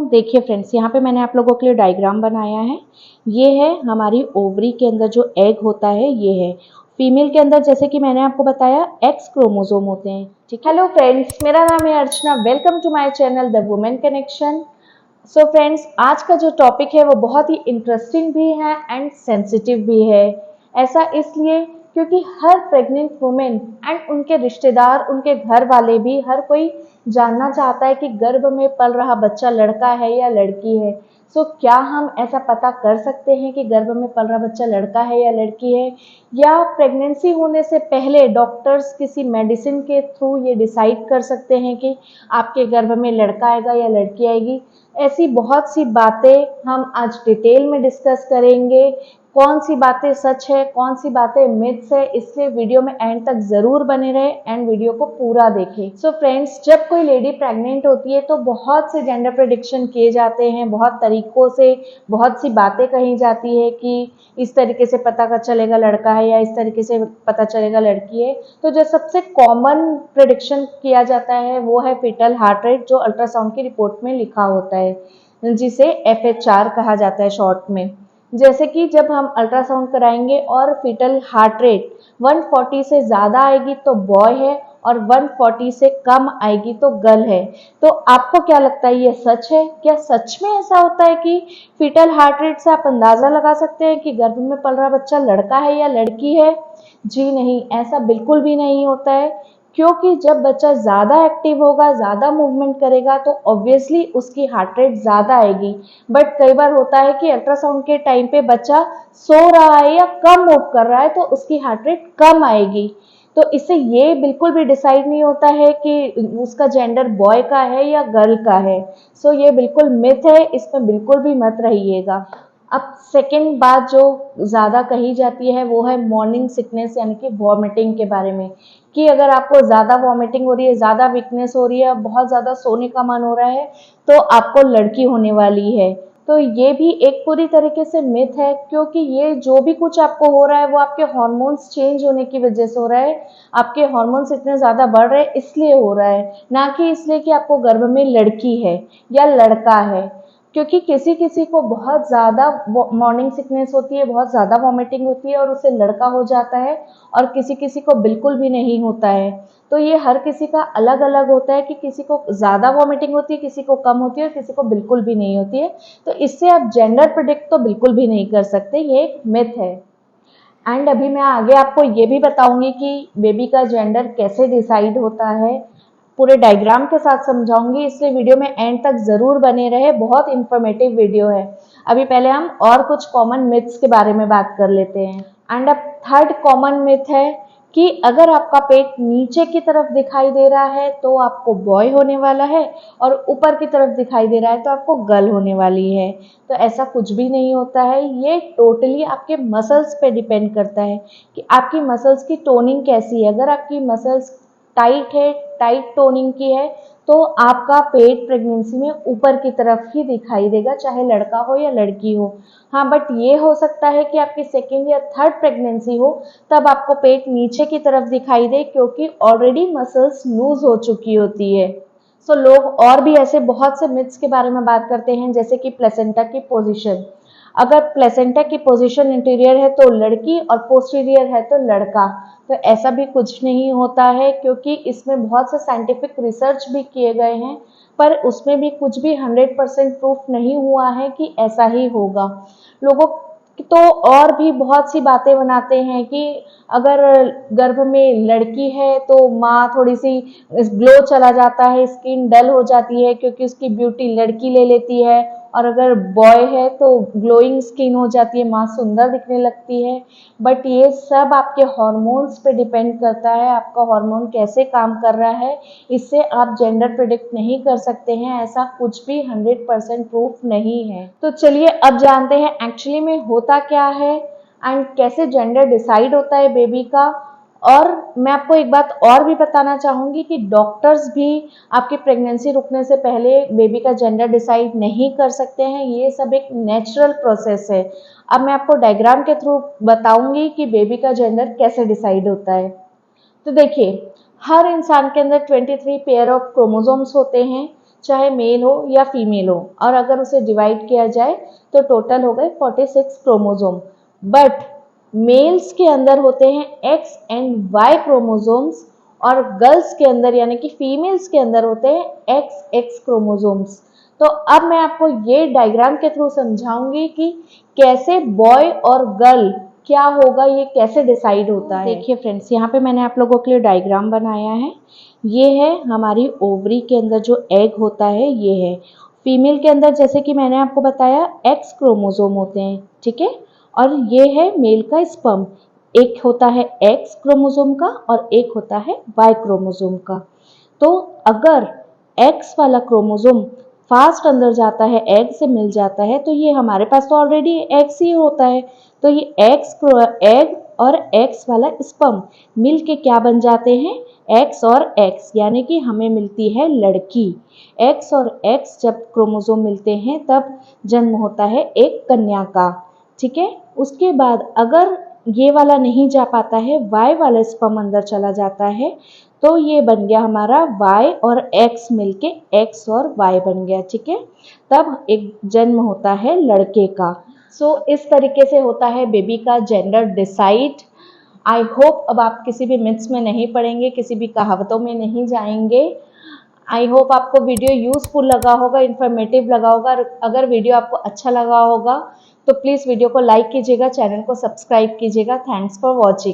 देखिए फ्रेंड्स, यहाँ पे मैंने आप लोगों के लिए डायग्राम बनाया है। ये है हमारी ओवरी के अंदर जो एग होता है, ये है। फीमेल के अंदर जैसे कि मैंने आपको बताया एक्स क्रोमोसोम होते हैं। ठीक है। हेलो फ्रेंड्स, मेरा नाम है Archana. Welcome to my channel the women connection. So friends, आज का जो टॉपिक है वो बहुत ही इंटरेस्टिंग भी है एंड सेंसिटिव भी है। ऐसा इसलिए क्योंकि हर प्रेग्नेंट वुमेन एंड उनके रिश्तेदार, उनके घर वाले भी, हर कोई जानना चाहता है कि गर्भ में पल रहा बच्चा लड़का है या लड़की है। सो क्या हम ऐसा पता कर सकते हैं कि गर्भ में पल रहा बच्चा लड़का है या लड़की है, या प्रेगनेंसी होने से पहले डॉक्टर्स किसी मेडिसिन के थ्रू ये डिसाइड कर सकते हैं कि आपके गर्भ में लड़का आएगा या लड़की आएगी। ऐसी बहुत सी बातें हम आज डिटेल में डिस्कस करेंगे। कौन सी बातें सच है, कौन सी बातें मिथ्स है, इसलिए वीडियो में एंड तक जरूर बने रहे एंड वीडियो को पूरा देखें। सो फ्रेंड्स, जब कोई लेडी प्रेग्नेंट होती है तो बहुत से जेंडर प्रेडिक्शन किए जाते हैं, बहुत तरीकों से बहुत सी बातें कही जाती है कि इस तरीके से पता चलेगा लड़का है या इस तरीके से पता चलेगा लड़की है। तो जो सबसे कॉमन प्रेडिक्शन किया जाता है वो है फीटल हार्ट रेट, जो अल्ट्रासाउंड की रिपोर्ट में लिखा होता है, जिसे FHR कहा जाता है शॉर्ट में। जैसे कि जब हम अल्ट्रासाउंड कराएंगे और फीटल हार्ट रेट 140 से ज़्यादा आएगी तो बॉय है, और 140 से कम आएगी तो गर्ल है। तो आपको क्या लगता है, ये सच है? क्या सच में ऐसा होता है कि फीटल हार्ट रेट से आप अंदाज़ा लगा सकते हैं कि गर्भ में पल रहा बच्चा लड़का है या लड़की है? जी नहीं, ऐसा बिल्कुल भी नहीं होता है। क्योंकि जब बच्चा ज़्यादा एक्टिव होगा, ज़्यादा मूवमेंट करेगा, तो ऑब्वियसली उसकी हार्ट रेट ज़्यादा आएगी। बट कई बार होता है कि अल्ट्रासाउंड के टाइम पे बच्चा सो रहा है या कम मूव कर रहा है तो उसकी हार्ट रेट कम आएगी। तो इससे ये बिल्कुल भी डिसाइड नहीं होता है कि उसका जेंडर बॉय का है या गर्ल का है। सो ये बिल्कुल मिथ है, इसमें बिल्कुल भी मत रहिएगा। अब सेकेंड बात जो ज़्यादा कही जाती है वो है मॉर्निंग सिकनेस, यानी कि वॉमिटिंग के बारे में, कि अगर आपको ज़्यादा वॉमिटिंग हो रही है, ज़्यादा वीकनेस हो रही है, बहुत ज़्यादा सोने का मन हो रहा है, तो आपको लड़की होने वाली है। तो ये भी एक पूरी तरीके से मिथ है, क्योंकि ये जो भी कुछ आपको हो रहा है वो आपके हार्मोन्स चेंज होने की वजह से हो रहा है। आपके हार्मोन्स इतने ज़्यादा बढ़ रहे हैं इसलिए हो रहा है, ना कि इसलिए कि आपको गर्भ में लड़की है या लड़का है। क्योंकि किसी किसी को बहुत ज़्यादा मॉर्निंग सिकनेस होती है, बहुत ज़्यादा वॉमिटिंग होती है और उससे लड़का हो जाता है, और किसी किसी को बिल्कुल भी नहीं होता है। तो ये हर किसी का अलग अलग होता है कि किसी को ज़्यादा वॉमिटिंग होती है, किसी को कम होती है और किसी को बिल्कुल भी नहीं होती है। तो इससे आप जेंडर प्रेडिक्ट तो बिल्कुल भी नहीं कर सकते, ये एक मिथ है। एंड अभी मैं आगे आपको ये भी बताऊंगी कि बेबी का जेंडर कैसे डिसाइड होता है, पूरे डायग्राम के साथ समझाऊंगी, इसलिए वीडियो में एंड तक जरूर बने रहे। बहुत इंफॉर्मेटिव वीडियो है। अभी पहले हम और कुछ कॉमन मिथ्स के बारे में बात कर लेते हैं। एंड अब थर्ड कॉमन मिथ है कि अगर आपका पेट नीचे की तरफ दिखाई दे रहा है तो आपको बॉय होने वाला है, और ऊपर की तरफ दिखाई दे रहा है तो आपको गर्ल होने वाली है। तो ऐसा कुछ भी नहीं होता है। ये टोटली आपके मसल्स पे डिपेंड करता है कि आपकी मसल्स की टोनिंग कैसी है। अगर आपकी मसल्स टाइट है, टाइट टोनिंग की है, तो आपका पेट प्रेगनेंसी में ऊपर की तरफ ही दिखाई देगा, चाहे लड़का हो या लड़की हो। हाँ, बट ये हो सकता है कि आपकी सेकेंड या थर्ड प्रेगनेंसी हो तब आपको पेट नीचे की तरफ दिखाई दे, क्योंकि ऑलरेडी मसल्स लूज हो चुकी होती है। सो लोग और भी ऐसे बहुत से मिथ्स के बारे में बात करते हैं, जैसे कि प्लेसेंटा की पोजीशन। अगर प्लेसेंटा की पोजीशन इंटीरियर है तो लड़की और पोस्टीरियर है तो लड़का। तो ऐसा भी कुछ नहीं होता है, क्योंकि इसमें बहुत से साइंटिफिक रिसर्च भी किए गए हैं, पर उसमें भी कुछ भी 100% प्रूफ नहीं हुआ है कि ऐसा ही होगा। लोगों तो और भी बहुत सी बातें बनाते हैं कि अगर गर्भ में लड़की है तो माँ थोड़ी सी ग्लो चला जाता है, स्किन डल हो जाती है क्योंकि उसकी ब्यूटी लड़की ले लेती है, और अगर बॉय है तो ग्लोइंग स्किन हो जाती है, माँ सुंदर दिखने लगती है। बट ये सब आपके हार्मोन्स पे डिपेंड करता है, आपका हार्मोन कैसे काम कर रहा है, इससे आप जेंडर प्रेडिक्ट नहीं कर सकते हैं। ऐसा कुछ भी 100% प्रूफ नहीं है। तो चलिए अब जानते हैं एक्चुअली में होता क्या है एंड कैसे जेंडर डिसाइड होता है बेबी का। और मैं आपको एक बात और भी बताना चाहूँगी कि डॉक्टर्स भी आपकी प्रेगनेंसी रुकने से पहले बेबी का जेंडर डिसाइड नहीं कर सकते हैं। ये सब एक नेचुरल प्रोसेस है। अब मैं आपको डायग्राम के थ्रू बताऊंगी कि बेबी का जेंडर कैसे डिसाइड होता है। तो देखिए, हर इंसान के अंदर 23 पेयर ऑफ क्रोमोसोम्स होते हैं। चाहे मेल हो या फीमेल हो, और अगर उसे डिवाइड किया जाए तो टोटल हो गए 46 क्रोमोसोम। बट मेल्स के अंदर होते हैं एक्स एंड वाई क्रोमोसोम्स, और गर्ल्स के अंदर यानी कि फीमेल्स के अंदर होते हैं एक्स एक्स क्रोमोसोम्स। तो अब मैं आपको ये डायग्राम के थ्रू समझाऊंगी कि कैसे बॉय और गर्ल क्या होगा, ये कैसे डिसाइड होता है। देखिए फ्रेंड्स, यहाँ पे मैंने आप लोगों के लिए डायग्राम बनाया है। ये है हमारी ओवरी के अंदर जो एग होता है, ये है। फीमेल के अंदर जैसे कि मैंने आपको बताया एक्स क्रोमोसोम होते हैं, ठीक है। और ये है मेल का स्पर्म। एक होता है एक्स क्रोमोसोम का और एक होता है वाई क्रोमोसोम का। तो अगर एक्स वाला क्रोमोसोम फास्ट अंदर जाता है, एग से मिल जाता है, तो ये हमारे पास तो ऑलरेडी एक्स ही होता है, तो ये एग और एक्स वाला स्पर्म मिल के क्या बन जाते हैं, एक्स और एक्स, यानी कि हमें मिलती है लड़की। एक्स और एक्स जब क्रोमोसोम मिलते हैं तब जन्म होता है एक कन्या का, ठीक है। उसके बाद अगर ये वाला नहीं जा पाता है, वाई वाला स्पर्म अंदर चला जाता है, तो ये बन गया हमारा y और x मिलके x और y बन गया, ठीक है। तब एक जन्म होता है लड़के का। सो इस तरीके से होता है बेबी का जेंडर डिसाइड। आई होप अब आप किसी भी मिथ्स में नहीं पड़ेंगे, किसी भी कहावतों में नहीं जाएंगे। आई होप आपको वीडियो यूजफुल लगा होगा, इन्फॉर्मेटिव लगा होगा। अगर वीडियो आपको अच्छा लगा होगा तो प्लीज़ वीडियो को लाइक कीजिएगा, चैनल को सब्सक्राइब कीजिएगा। Thanks for watching.